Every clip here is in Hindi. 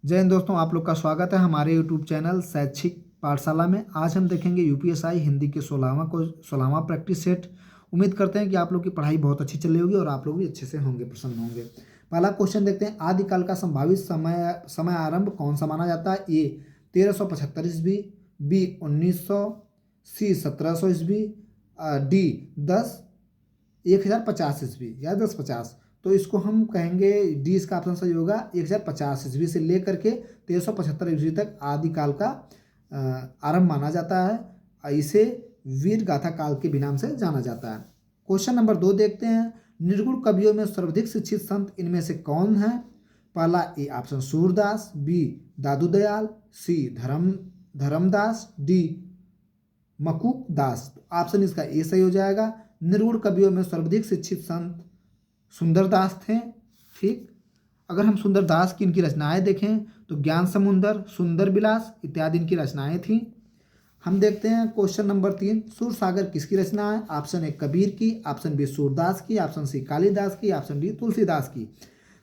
जय हिंद दोस्तों, आप लोग का स्वागत है हमारे YouTube चैनल शैक्षिक पाठशाला में। आज हम देखेंगे यूपीएसआई हिंदी के 16वां प्रैक्टिस सेट। उम्मीद करते हैं कि आप लोग की पढ़ाई बहुत अच्छी चल रही होगी और आप लोग भी अच्छे से होंगे, प्रसन्न होंगे। पहला क्वेश्चन देखते हैं, आदिकाल का संभावित समय आरंभ कौन सा माना जाता है? ए 1375 ईस्वी, बी 1900, सी 1700 ईस्वी, डी 1050 ईस्वी या 1050। तो इसको हम कहेंगे डी, इसका ऑप्शन सही होगा। 1050 ईस्वी से लेकर के 1375 ईस्वी तक आदिकाल का आरंभ माना जाता है। इसे वीर गाथा काल के भी नाम से जाना जाता है। क्वेश्चन नंबर 2 देखते हैं, निर्गुण कवियों में सर्वाधिक शिक्षित संत इनमें से कौन है? पहला A option Surdas, B Dadu Dayal, C Dharmdas, D Maluk Das. तो ऑप्शन इसका ए सही हो जाएगा। निर्गुण कवियों में सर्वाधिक शिक्षित संत सुंदरदास थे। ठीक, अगर हम सुंदरदास की इनकी रचनाएं देखें तो ज्ञान समुंदर, सुंदर विलास इत्यादि इनकी रचनाएं थीं। हम देखते हैं क्वेश्चन नंबर 3, सूरसागर किसकी रचना है? ऑप्शन ए कबीर की, ऑप्शन बी सूरदास की, ऑप्शन सी कालिदास की, ऑप्शन डी तुलसीदास की।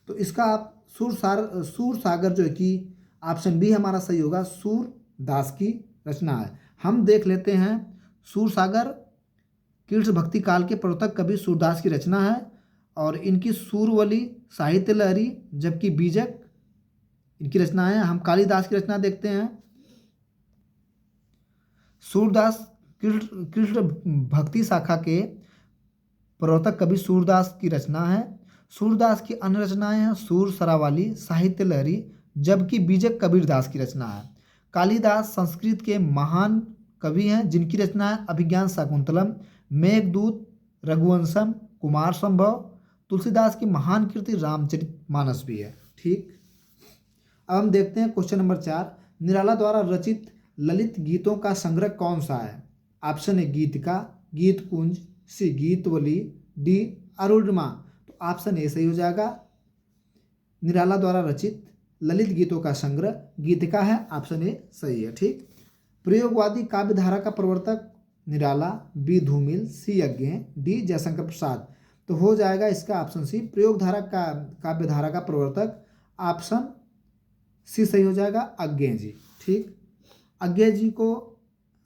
तो इसका आप सूरसागर जो है कि ऑप्शन बी हमारा सही होगा, सूरदास की रचना है। हम देख लेते हैं, सूरसागर कृष्ण भक्ति काल के प्रवर्तक कवि सूरदास की रचना है और इनकी सूरवली, साहित्य लहरी, जबकि बीजक इनकी रचना है। हम कालिदास की रचना देखते हैं। सूरदास कृष्ण भक्ति शाखा के प्रवर्तक कवि सूरदास की रचना है। सूरदास की अन्य रचनाएं हैं सूर सरावाली, साहित्य लहरी, जबकि बीजक कबीरदास की रचना है। कालिदास संस्कृत के महान कवि हैं जिनकी रचना है अभिज्ञान शाकुंतलम, मेघदूत, रघुवंशम, कुमार संभव। तुलसीदास की महान कृति रामचरितमानस भी है। ठीक, अब हम देखते हैं क्वेश्चन नंबर 4, निराला द्वारा रचित ललित गीतों का संग्रह कौन सा है? ऑप्शन ए गीतिका, गीत कुंज, सी गीतवली, डी अरुणिमा। तो ऑप्शन ए सही हो जाएगा। निराला द्वारा रचित ललित गीतों का संग्रह गीतिका है, ऑप्शन ए सही है। ठीक, प्रयोगवादी काव्य धारा का प्रवर्तक निराला, बी धूमिल, सी यज्ञ, डी जयशंकर प्रसाद। तो हो जाएगा इसका ऑप्शन सी, प्रयोग धारा का काव्य धारा का प्रवर्तक ऑप्शन सी सही हो जाएगा, अज्ञे जी। ठीक, अज्ञे जी को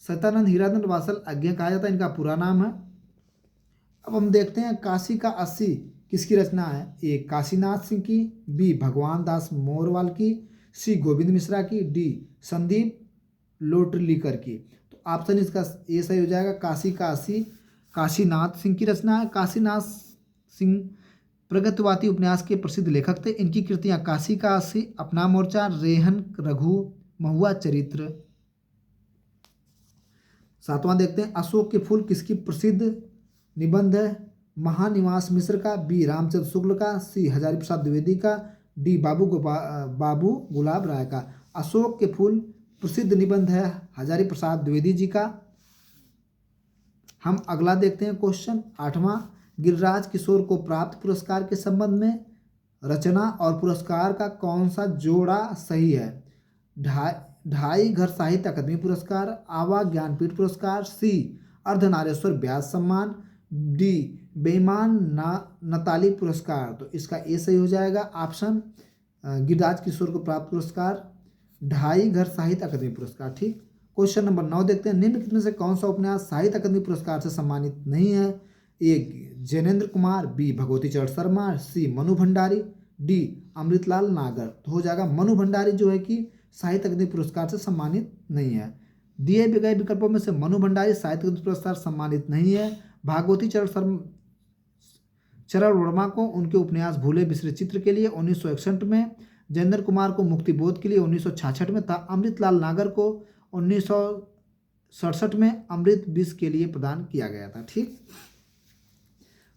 सत्यानंद हीरानंद वात्सल अज्ञे कहा जाता है, इनका पूरा नाम है। अब हम देखते हैं काशी का 80 किसकी रचना है? ए काशीनाथ सिंह की, बी भगवान दास मोरवाल की, सी गोविंद मिश्रा की, डी संदीप लोटलीकर की। तो ऑप्शन इसका ए सही हो जाएगा, काशी का 80 काशीनाथ सिंह की रचना है। काशीनाथ सिंह प्रगतिवादी उपन्यास के प्रसिद्ध लेखक थे। इनकी कृतियां काशी का 80, अपना मोर्चा, रेहन रघु, महुआ चरित्र। 7वां देखते हैं, अशोक के फूल किसकी प्रसिद्ध निबंध है? महानिवास मिश्र का, बी रामचंद्र शुक्ल का, सी हजारी प्रसाद द्विवेदी का, डी बाबू गुलाब राय का। अशोक के फूल प्रसिद्ध निबंध है हजारी प्रसाद द्विवेदी जी का। हम अगला देखते हैं क्वेश्चन 8वां, गिरिराज किशोर को प्राप्त पुरस्कार के संबंध में रचना और पुरस्कार का कौन सा जोड़ा सही है? ढाई घर साहित्य अकादमी पुरस्कार, आवा ज्ञानपीठ पुरस्कार, सी अर्धनारेश्वर व्यास सम्मान, डी बेईमान नताली पुरस्कार। तो इसका ए सही हो जाएगा, ऑप्शन गिरिराज किशोर को प्राप्त पुरस्कार ढाई घर साहित्य अकादमी पुरस्कार। ठीक, क्वेश्चन नंबर 9 देखते हैं, निम्नलिखित में से कौन सा उपन्यास साहित्य अकादमी पुरस्कार से सम्मानित नहीं है? ए जैनेन्द्र कुमार, बी भगवती चरण शर्मा, सी मनु भंडारी, डी अमृतलाल नागर। तो हो जाएगा मनु भंडारी जो है कि साहित्य अकादमी पुरस्कार से सम्मानित नहीं है। दिए गए विकल्पों में से मनु भंडारी साहित्य अकादमी पुरस्कार सम्मानित नहीं है। भागवती चरण वर्मा को उनके उपन्यास भूले बिसरे चित्र के लिए 1961 में, जयेंद्र कुमार को मुक्तिबोध के लिए 1966 में था, अमृतलाल नागर को 1967 में अमृत विष के लिए प्रदान किया गया था। ठीक,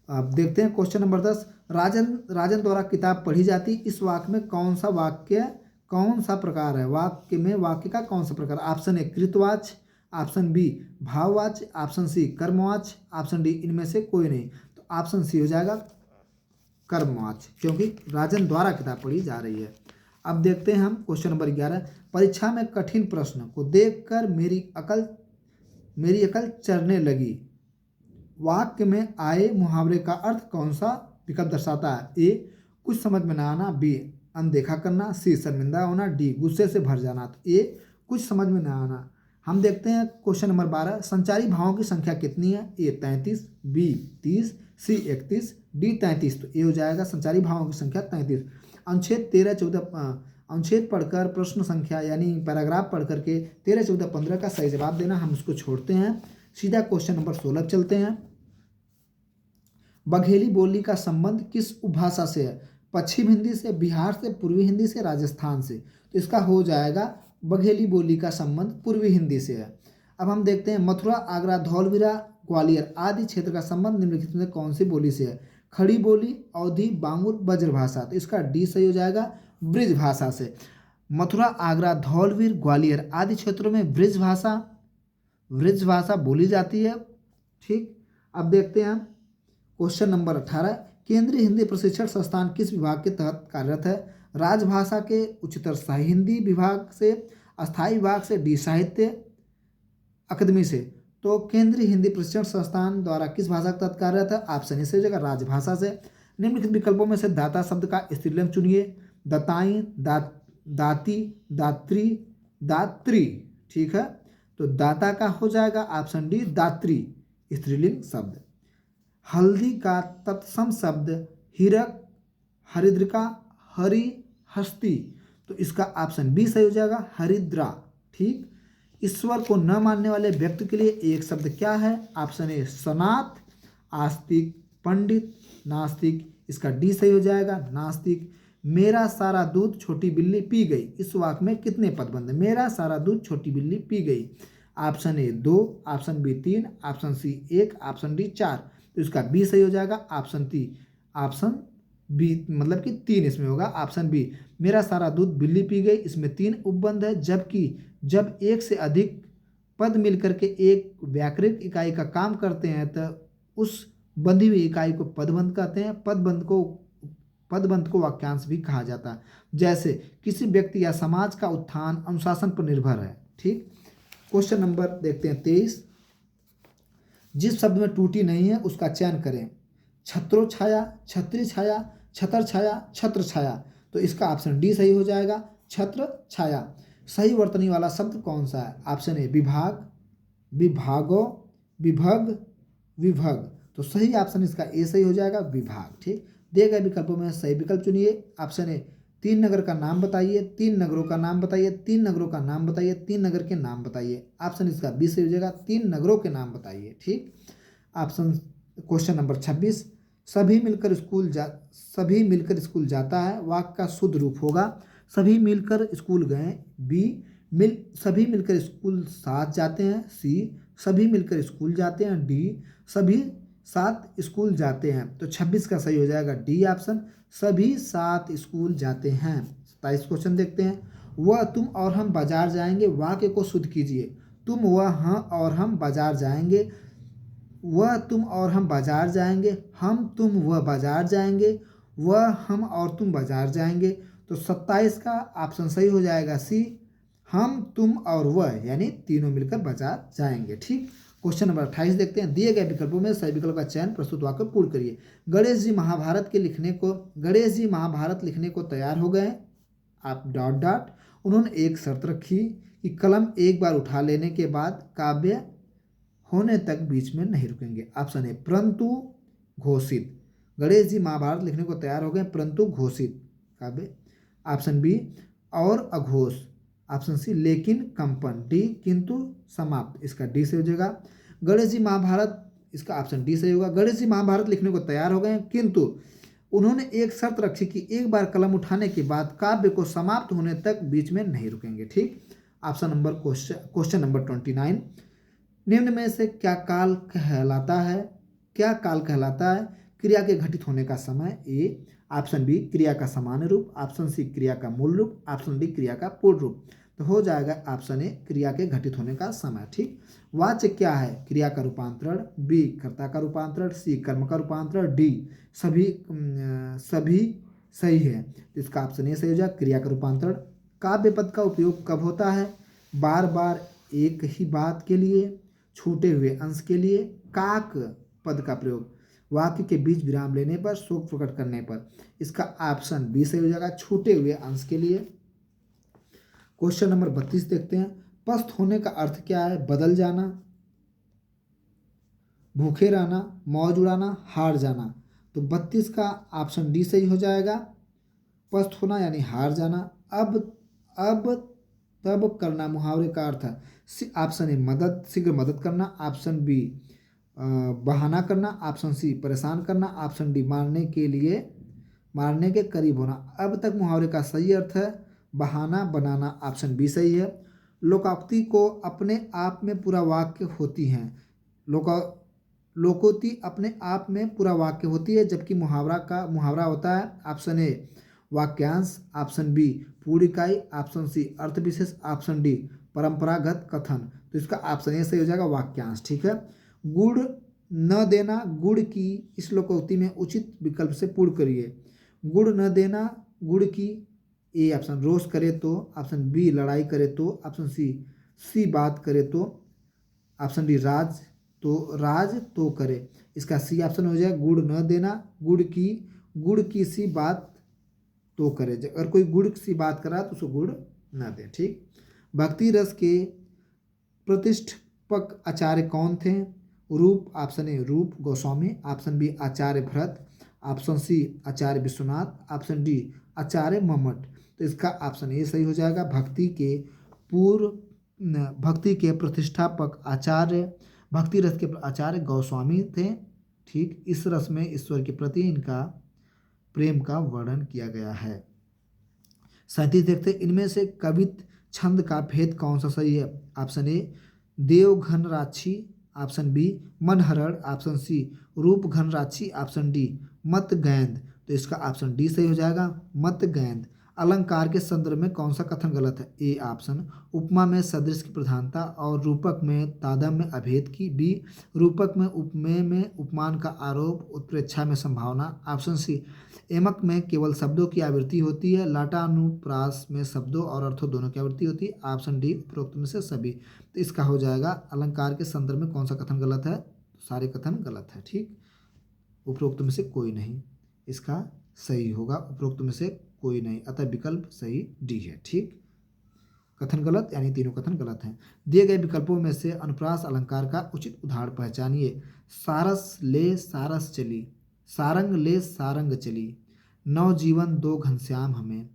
अब देखते हैं क्वेश्चन नंबर 10, राजन द्वारा किताब पढ़ी जाती, इस वाक्य में कौन सा प्रकार है? वाक्य का कौन सा प्रकार? ऑप्शन ए कृतवाच्य, ऑप्शन बी भाववाच्य, ऑप्शन सी कर्मवाच्य, ऑप्शन डी इनमें से कोई नहीं। तो ऑप्शन सी हो जाएगा कर्मवाच्य, क्योंकि राजन द्वारा किताब पढ़ी जा रही है। अब देखते हैं हम क्वेश्चन नंबर 11, परीक्षा में कठिन प्रश्न को देखकर मेरी अकल चरने लगी, वाक्य में आए मुहावरे का अर्थ कौन सा विकल्प दर्शाता है? ए कुछ समझ में ना आना, बी अनदेखा करना, सी शर्मिंदा होना, डी गुस्से से भर जाना। तो ये कुछ समझ में ना आना। हम देखते हैं क्वेश्चन नंबर 12, संचारी भावों की संख्या कितनी है? ए 33, बी 30, सी 31, डी 33। तो ये हो जाएगा संचारी भावों की संख्या 33। अनुच्छेद 13, 14 अनुच्छेद पढ़कर प्रश्न संख्या यानी पैराग्राफ पढ़ करके 13, 14, 15 का सही जवाब देना, हम उसको छोड़ते हैं। सीधा क्वेश्चन नंबर 16 चलते हैं। बघेली बोली का संबंध किस उपभाषा से है? पश्चिम हिंदी से, बिहार से, पूर्वी हिंदी से, राजस्थान से। तो इसका हो जाएगा बघेली बोली का संबंध पूर्वी हिंदी से है। अब हम देखते हैं मथुरा, आगरा, धौलवीरा, ग्वालियर आदि क्षेत्र का संबंध निम्नलिखित में कौन सी बोली से है? खड़ी बोली, अवधी, बांगुर, ब्रज भाषा। तो इसका डी सही हो जाएगा, ब्रज भाषा से। मथुरा, आगरा, धौलवीर, ग्वालियर आदि क्षेत्रों में ब्रज भाषा बोली जाती है। ठीक, अब देखते हैं क्वेश्चन नंबर 18, केंद्रीय हिंदी प्रशिक्षण संस्थान किस विभाग के तहत कार्यरत है? राजभाषा के, उच्चतर हिंदी विभाग से, अस्थायी विभाग से, डी साहित्य अकादमी से। तो केंद्रीय हिंदी प्रशिक्षण संस्थान द्वारा किस भाषा के तहत कार्यरत है? ऑप्शन ए सही जगह राजभाषा से। निम्नलिखित विकल्पों में से दाता शब्द का स्त्रीलिंग चुनिए। दताई, दाती, दात्री, दात्री। ठीक है, तो दाता का हो जाएगा ऑप्शन डी दात्री स्त्रीलिंग शब्द। हल्दी का तत्सम शब्द हिरक, हरिद्रिका, हरि, हस्ती। तो इसका ऑप्शन बी सही हो जाएगा हरिद्रा। ठीक, ईश्वर को न मानने वाले व्यक्ति के लिए एक शब्द क्या है? ऑप्शन ए सनात, आस्तिक, पंडित, नास्तिक। इसका डी सही हो जाएगा नास्तिक। मेरा सारा दूध छोटी बिल्ली पी गई, इस वाक्य में कितने पदबंध? मेरा सारा दूध छोटी बिल्ली पी गई। Option A 2, option B 3, option C 1, option D 4। तो इसका बी सही हो जाएगा ऑप्शन बी, मतलब कि 3 इसमें होगा ऑप्शन बी। मेरा सारा दूध बिल्ली पी गई, इसमें 3 उपबंध है, जबकि जब एक से अधिक पद मिलकर के एक व्याकरणिक इकाई का काम करते हैं तो उस बंधी हुई इकाई को पदबंध कहते हैं। पदबंध को वाक्यांश भी कहा जाता है। जैसे किसी व्यक्ति या समाज का उत्थान अनुशासन पर निर्भर है। ठीक, क्वेश्चन नंबर देखते हैं 23, जिस शब्द में टूटी नहीं है उसका चयन करें। छत्रो छाया, छत्री छाया, छतर छाया, छत्र छाया। तो इसका ऑप्शन डी सही हो जाएगा छत्र छाया। सही वर्तनी वाला शब्द कौन सा है? ऑप्शन ए विभाग, विभागो, विभग, विभग। तो सही ऑप्शन इसका ए सही हो जाएगा विभाग। ठीक, दिए गए विकल्पों में सही विकल्प चुनिए। ऑप्शन ए 3 नगर का नाम बताइए, 3 नगरों का नाम बताइए, 3 नगरों का नाम बताइए, 3 नगर के नाम बताइए। ऑप्शन इसका बी सही हो जाएगा 3 नगरों के नाम बताइए। ठीक, ऑप्शन क्वेश्चन नंबर 26, सभी मिलकर स्कूल जाता है, वाक्य का शुद्ध रूप होगा सभी मिलकर स्कूल गए। बी सभी मिलकर स्कूल साथ जाते हैं। सी सभी मिलकर स्कूल जाते हैं। डी सभी साथ स्कूल जाते हैं। तो 26 का सही हो जाएगा डी ऑप्शन, सभी साथ स्कूल जाते हैं। 27 क्वेश्चन देखते हैं, वह तुम और हम बाजार जाएंगे, वाक्य को शुद्ध कीजिए। तुम वह हम और हम बाजार जाएंगे, वह तुम और हम बाजार जाएंगे, हम तुम वह बाजार जाएंगे, वह हम और तुम बाजार जाएंगे। तो 27 का ऑप्शन सही हो जाएगा सी, हम तुम और वह, यानी तीनों मिलकर बाजार जाएंगे। ठीक, क्वेश्चन नंबर 28 देखते हैं, दिए गए विकल्पों में सही विकल्प का चयन, प्रस्तुत वाक्य पूर्ण करिए। गणेश जी महाभारत लिखने को तैयार हो गए। आप ... उन्होंने एक शर्त रखी कि कलम एक बार उठा लेने के बाद काव्य होने तक बीच में नहीं रुकेंगे। ऑप्शन ए परंतु घोषित, गणेश जी महाभारत लिखने को तैयार हो गए परंतु घोषित काव्य। ऑप्शन बी और अघोष। ऑप्शन सी लेकिन कंपन। डी किंतु समाप्त। इसका डी से हो जाएगा गणेश जी महाभारत, इसका ऑप्शन डी सही होगा। गणेश जी महाभारत लिखने को तैयार हो गए किंतु उन्होंने एक शर्त रखी कि एक बार कलम उठाने के बाद काव्य को समाप्त होने तक बीच में नहीं रुकेंगे। ठीक, क्वेश्चन नंबर 29, निम्न में से क्या काल कहलाता है? क्रिया के घटित होने का समय। ए ऑप्शन बी क्रिया का सामान्य रूप, ऑप्शन सी क्रिया का मूल रूप, ऑप्शन डी क्रिया का पूर्ण रूप। तो हो जाएगा ऑप्शन ए क्रिया के घटित होने का समय। ठीक, वाच्य क्या है? क्रिया का रूपांतरण, बी कर्ता का रूपांतरण, सी कर्म का रूपांतरण, डी सभी सही है। इसका ऑप्शन ए सही हो जाएगा क्रिया का रूपांतरण। काव्य पद का उपयोग कब होता है? बार बार एक ही बात के लिए, छूटे हुए अंश के लिए, काक पद का प्रयोग। वाक्य के बीच विराम लेने पर, शोक प्रकट करने पर। इसका ऑप्शन बी सही हो जाएगा छूटे हुए अंश के लिए। क्वेश्चन नंबर 32 देखते हैं। पस्त होने का अर्थ क्या है? बदल जाना, भूखे रहना, मौज उड़ाना, हार जाना। तो 32 का ऑप्शन डी सही हो जाएगा। पस्त होना यानी हार जाना। अब तब करना मुहावरे का अर्थ है ऑप्शन ए मदद, शीघ्र मदद करना, ऑप्शन बी बहाना करना, ऑप्शन सी परेशान करना, ऑप्शन डी मारने के करीब होना। अब तक मुहावरे का सही अर्थ है बहाना बनाना, ऑप्शन बी सही है। लोकोक्ति को अपने आप में पूरा वाक्य होती हैं। लोकोक्ति अपने आप में पूरा वाक्य होती है, जबकि मुहावरा होता है ऑप्शन ए वाक्यांश, ऑप्शन बी पूरी इकाई, ऑप्शन सी अर्थ विशेष, ऑप्शन डी परंपरागत कथन। तो इसका ऑप्शन ए सही हो जाएगा वाक्यांश। ठीक है। गुड़ न देना, गुड़ की इस लोकोक्ति में उचित विकल्प से पूर्ण करिए। गुड़ न देना, गुड़ की ए ऑप्शन रोष करे तो, ऑप्शन बी लड़ाई करे तो, ऑप्शन सी बात करे तो, ऑप्शन डी राज तो करे। इसका सी ऑप्शन हो जाएगा गुड़ न देना, गुड़ की सी बात तो करे। अगर कोई गुड़ सी बात कर रहा है तो उसको गुड़ ना दे। ठीक। भक्ति रस के प्रतिष्ठापक आचार्य कौन थे? रूप, ऑप्शन ए रूप गोस्वामी, ऑप्शन बी आचार्य भरत, ऑप्शन सी आचार्य विश्वनाथ, ऑप्शन डी आचार्य मम्मट। तो इसका ऑप्शन ए सही हो जाएगा। भक्ति के प्रतिष्ठापक आचार्य, भक्ति रस के आचार्य गोस्वामी थे। ठीक। इस रस में ईश्वर के प्रति इनका प्रेम का वर्णन किया गया है। 37 देखते इनमें से कवित छंद का भेद कौन सा सही है? ऑप्शन ए देवघन राक्षी, ऑप्शन बी मनहरण, ऑप्शन सी रूप घन राक्षी, ऑप्शन डी मत गेंद। तो इसका ऑप्शन डी सही हो जाएगा मत गेंद। अलंकार के संदर्भ में कौन सा कथन गलत है? ए ऑप्शन उपमा में सदृश की प्रधानता और रूपक में तादम्य अभेद की, बी रूपक में उपमेय में उपमान का आरोप, उत्प्रेक्षा में संभावना, ऑप्शन सी एमक में केवल शब्दों की आवृत्ति होती है, लाटानुप्रास में शब्दों और अर्थों दोनों की आवृत्ति होती है, ऑप्शन डी उपरोक्त में से सभी। तो इसका हो जाएगा अलंकार के संदर्भ में कौन सा कथन गलत है? सारे कथन गलत है। ठीक। उपरोक्त में से कोई नहीं, इसका सही होगा उपरोक्त में से कोई नहीं, अतः विकल्प सही डी है। ठीक। कथन गलत यानी तीनों कथन गलत हैं। दिए गए विकल्पों में से अनुप्रास अलंकार का उचित उदाहरण पहचानिए। सारस ले सारस चली, सारंग ले सारंग चली, नवजीवन दो घनश्याम हमें,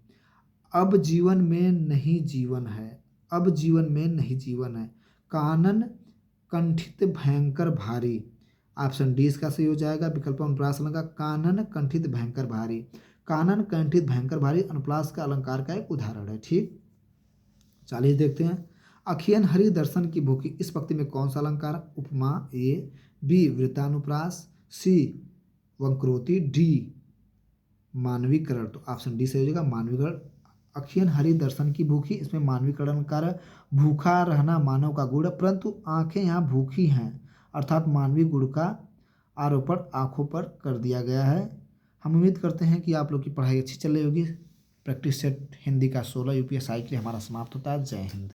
अब जीवन में नहीं जीवन है, अब जीवन में नहीं जीवन है, कानन कंठित भयंकर भारी। ऑप्शन डी इसका सही हो जाएगा। विकल्प अनुप्रास अलंकार कानन कंठित भयंकर भारी। कानन कंठित भयंकर भारी अनुप्रास का अलंकार का एक उदाहरण है। ठीक। 40 देखते हैं। अखियन हरि दर्शन की भूखी, इस पंक्ति में कौन सा अलंकार? उपमा, ए बी वृत्तानुप्रास, सी वंक्रोति, डी मानवीकरण। तो ऑप्शन डी सही हो जाएगा मानवीकरण। अखियन हरि दर्शन की भूखी, इसमें मानवीकरण कार्य भूखा रहना मानव का गुण, परंतु आंखें यहाँ भूखी हैं, अर्थात मानवीय गुण का आरोपण आंखों पर कर दिया गया है। हम उम्मीद करते हैं कि आप लोग की पढ़ाई अच्छी चल रही होगी। प्रैक्टिस सेट हिंदी का 16 यूपीएसआई के लिए हमारा समाप्त होता है। जय हिंद।